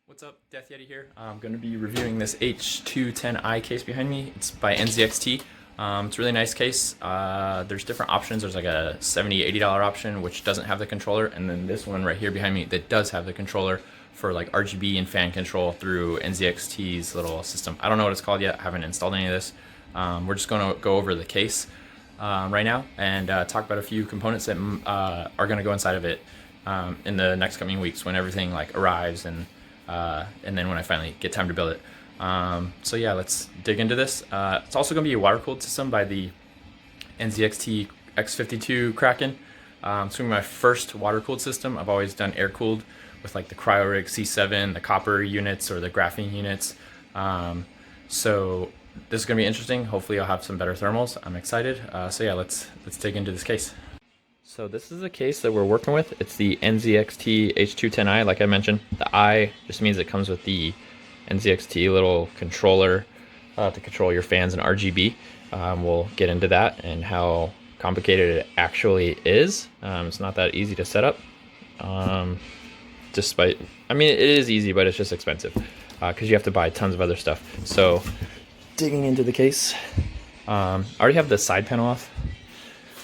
What's up, Death Yeti here. I'm going to be reviewing this H210i case behind me. It's by NZXT. It's a really nice case. There's different options. There's like a $70, $80 option which doesn't have the controller, and then this one right here behind me that does have the controller for like RGB and fan control through NZXT's little system. I don't know what it's called yet. I haven't installed any of this. We're just going to go over the case right now and talk about a few components that are going to go inside of it in the next coming weeks when everything like arrives and then when I finally get time to build it. So yeah, let's dig into this. It's also going to be a water-cooled system by the NZXT X52 Kraken. It's going to be my first water-cooled system. I've always done air-cooled with like the CryoRig C7, the copper units, or the graphene units. So this is going to be interesting. Hopefully I'll have some better thermals. I'm excited. So yeah, let's dig into this case. So this is the case that we're working with. It's the NZXT H210i, like I mentioned. The I just means it comes with the NZXT little controller to control your fans and RGB. We'll get into that and how complicated it actually is. It's not that easy to set up. I mean, it is easy, but it's just expensive because you have to buy tons of other stuff. So digging into the case, I already have the side panel off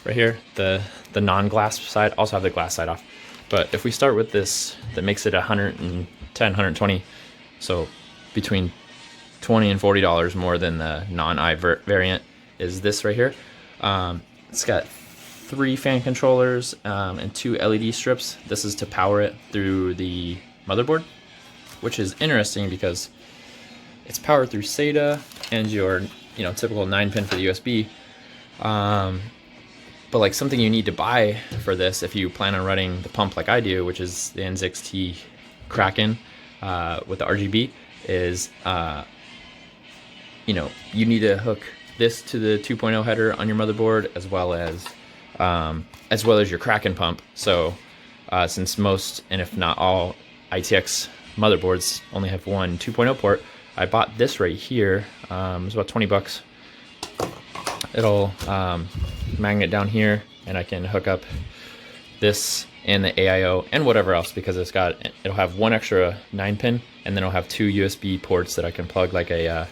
right here, the non-glass side. Also have the glass side off. But if we start with this, that makes it 110, 120, so between $20 and $40 more than the non-I variant, is this right here. It's got 3 fan controllers and 2 LED strips. This is to power it through the motherboard, which is interesting because it's powered through Sata and your typical 9-pin for the USB. But like something you need to buy for this if you plan on running the pump like I do, which is the NZXT Kraken with the RGB, is you need to hook this to the 2.0 header on your motherboard as well as your Kraken pump. So since most, and if not all, ITX motherboards only have one 2.0 port, I bought this right here. It was about 20 bucks. It'll magnet down here, and I can hook up this and the AIO and whatever else, because it'll have one extra 9-pin, and then it'll have 2 USB ports that I can plug like a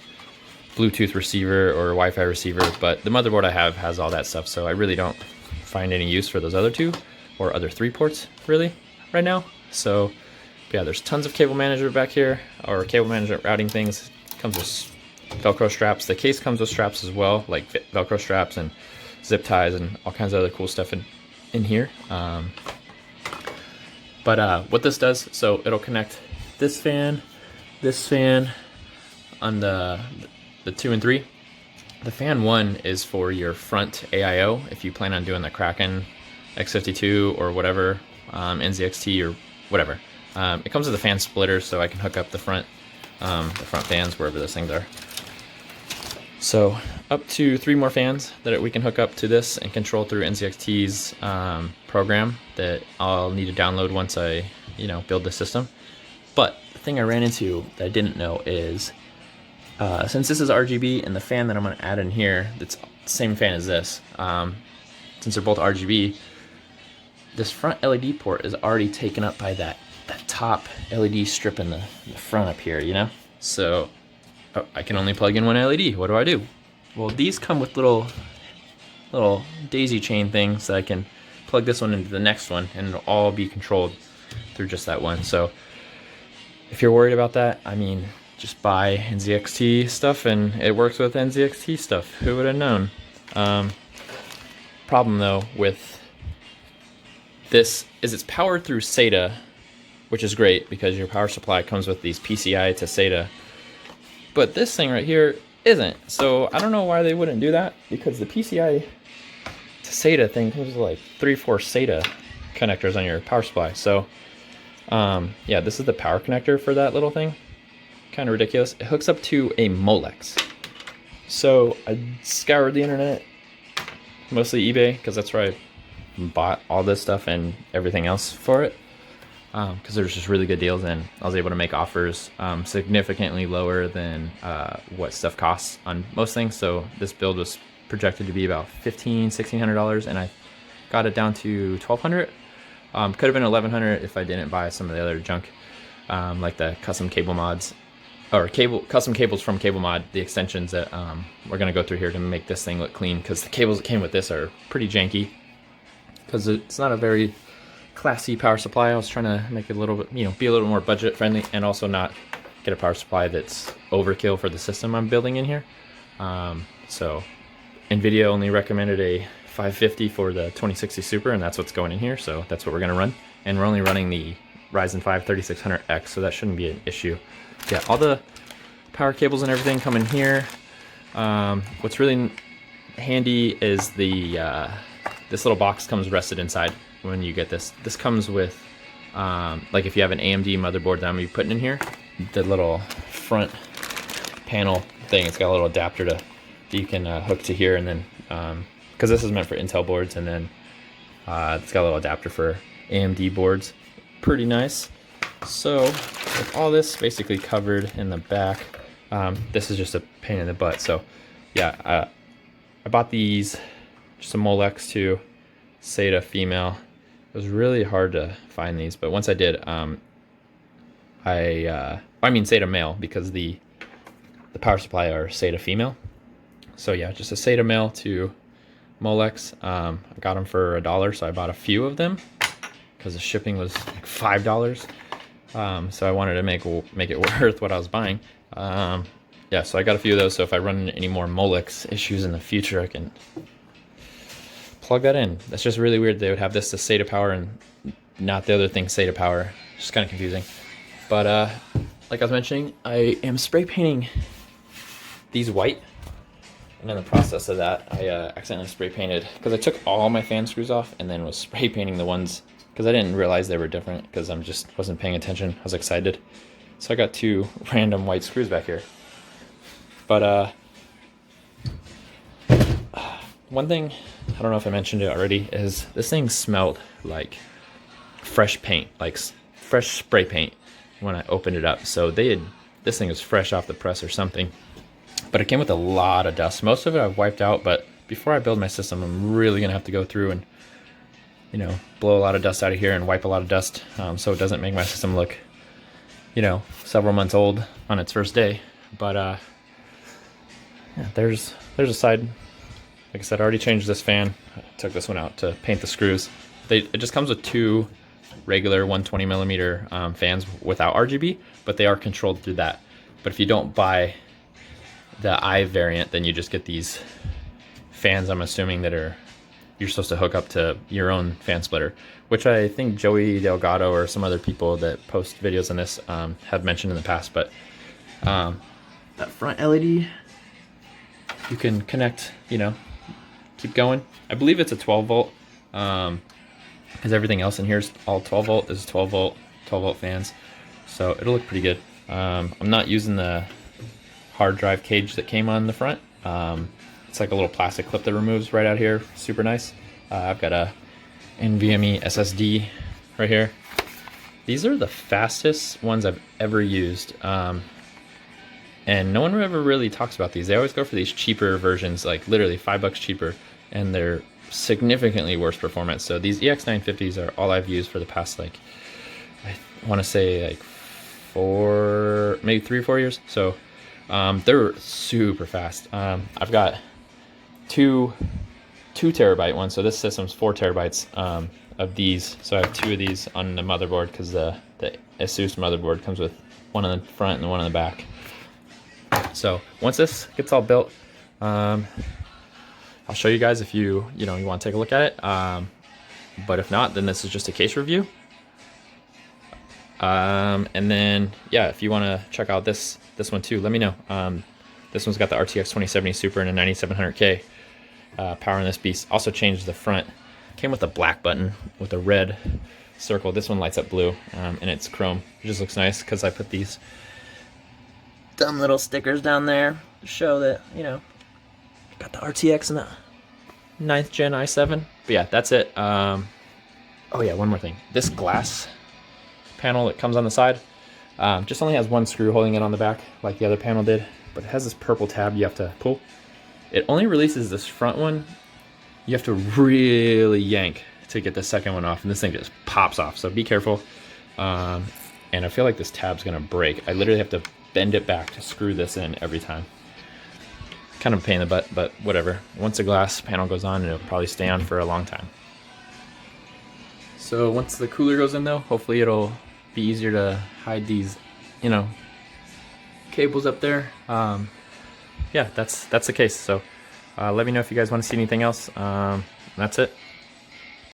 Bluetooth receiver or Wi-Fi receiver. But the motherboard I have has all that stuff, so I really don't find any use for those other 2 or other 3 ports really right now. So yeah, there's tons of cable management back here, or cable management routing things. It comes with Velcro straps. The case comes with straps as well, like Velcro straps and zip ties and all kinds of other cool stuff in here. But what this does, so it'll connect this fan on the 2 and 3. The fan 1 is for your front AIO if you plan on doing the Kraken X52 or whatever, NZXT or whatever. It comes with a fan splitter, so I can hook up the front fans wherever those things are. So up to 3 more fans that we can hook up to this and control through NZXT's program that I'll need to download once I build the system. But the thing I ran into that I didn't know is since this is RGB, and the fan that I'm going to add in here, that's the same fan as this, since they're both RGB, this front LED port is already taken up by that top LED strip in the front up here, So I can only plug in one LED. What do? Well, these come with little daisy chain things that I can plug this one into the next one, and it'll all be controlled through just that one. So if you're worried about that, I mean, just buy NZXT stuff, and it works with NZXT stuff. Who would have known? Problem though with this is it's powered through Sata, which is great because your power supply comes with these PCI to Sata. But this thing right here isn't. So I don't know why they wouldn't do that, because the PCI to SATA thing comes with like 3-4 SATA connectors on your power supply. So yeah, this is the power connector for that little thing. Kind of ridiculous. It hooks up to a Molex. So I scoured the internet, mostly eBay, because that's where I bought all this stuff and everything else for it. Because there's just really good deals, and I was able to make offers significantly lower than what stuff costs on most things. So this build was projected to be about $1,500, $1,600, and I got it down to $1,200. Could have been $1,100 if I didn't buy some of the other junk. like the custom cable mods, or custom cables from Cable Mod, the extensions that we're gonna go through here to make this thing look clean, because the cables that came with this are pretty janky, because it's not a very classy power supply. I was trying to make it a little bit, you know, be a little more budget friendly, and also not get a power supply that's overkill for the system I'm building in here. So NVIDIA only recommended a 550 for the 2060 Super, and that's what's going in here, so that's what we're gonna run. And we're only running the Ryzen 5 3600X, so that shouldn't be an issue. Yeah, all the power cables and everything come in here. What's really handy is the this little box comes rested inside when you get this. This comes with, like if you have an AMD motherboard that I'm gonna be putting in here, the little front panel thing, it's got a little adapter that you can hook to here, and then, because this is meant for Intel boards, and then it's got a little adapter for AMD boards. Pretty nice. So with all this basically covered in the back, this is just a pain in the butt. So yeah, I bought these, just a Molex too, Sata female. It was really hard to find these, but once I did, I mean Sata male, because the power supply are Sata female. So yeah, just a Sata male to Molex. I got them for $1, so I bought a few of them because the shipping was like $5. So I wanted to make it worth what I was buying. Yeah, so I got a few of those, so if I run into any more Molex issues in the future, I can plug that in. That's just really weird they would have this to Sata power and not the other thing Sata power. It's kind of confusing. But like I was mentioning, I am spray painting these white, and in the process of that, I accidentally spray painted, because I took all my fan screws off and then was spray painting the ones, because I didn't realize they were different, because I'm just wasn't paying attention. I was excited. So I got 2 random white screws back here. But one thing, I don't know if I mentioned it already, is this thing smelled like fresh paint, like fresh spray paint when I opened it up. So this thing was fresh off the press or something. But it came with a lot of dust. Most of it I've wiped out, but before I build my system, I'm really gonna have to go through and, you know, blow a lot of dust out of here and wipe a lot of dust, so it doesn't make my system look, you know, several months old on its first day. But yeah, there's a side. Like I said, I already changed this fan. I took this one out to paint the screws. It just comes with 2 regular 120mm fans without RGB, but they are controlled through that. But if you don't buy the I variant, then you just get these fans, I'm assuming, that you're supposed to hook up to your own fan splitter, which I think Joey Delgado or some other people that post videos on this have mentioned in the past. But that front LED, you can connect, you know, keep going. I believe it's a 12 volt, because everything else in here is all 12 volt. This is 12 volt fans, so it'll look pretty good. I'm not using the hard drive cage that came on the front. It's like a little plastic clip that removes right out here. Super nice. I've got a NVMe SSD right here. These are the fastest ones I've ever used. And no one ever really talks about these. They always go for these cheaper versions, like literally $5 cheaper, and they're significantly worse performance. So these EX950s are all I've used for the past, like, I want to say like 3 or 4 years. So they're super fast. I've got two terabyte ones, so this system's 4 terabytes of these. So I have 2 of these on the motherboard, because the Asus motherboard comes with one on the front and one on the back. So once this gets all built, I'll show you guys if you want to take a look at it. But if not, then this is just a case review. And then yeah, if you want to check out this one too, let me know. This one's got the RTX 2070 Super and a 9700K power in this beast. Also changed the front. Came with a black button with a red circle. This one lights up blue, and it's chrome. It just looks nice because I put these dumb little stickers down there to show that, you know, got the RTX and the 9th gen i7. But yeah, that's it. Oh yeah, one more thing. This glass panel that comes on the side just only has 1 screw holding it on the back like the other panel did, but it has this purple tab you have to pull. It only releases this front one. You have to really yank to get the second one off, and this thing just pops off, so be careful. and I feel like this tab's gonna break. I literally have to bend it back to screw this in every time. Kind of a pain in the butt, but whatever. Once the glass panel goes on, it'll probably stay on for a long time. So once the cooler goes in though, hopefully it'll be easier to hide these, you know, cables up there. Yeah, that's the case. So let me know if you guys want to see anything else. That's it.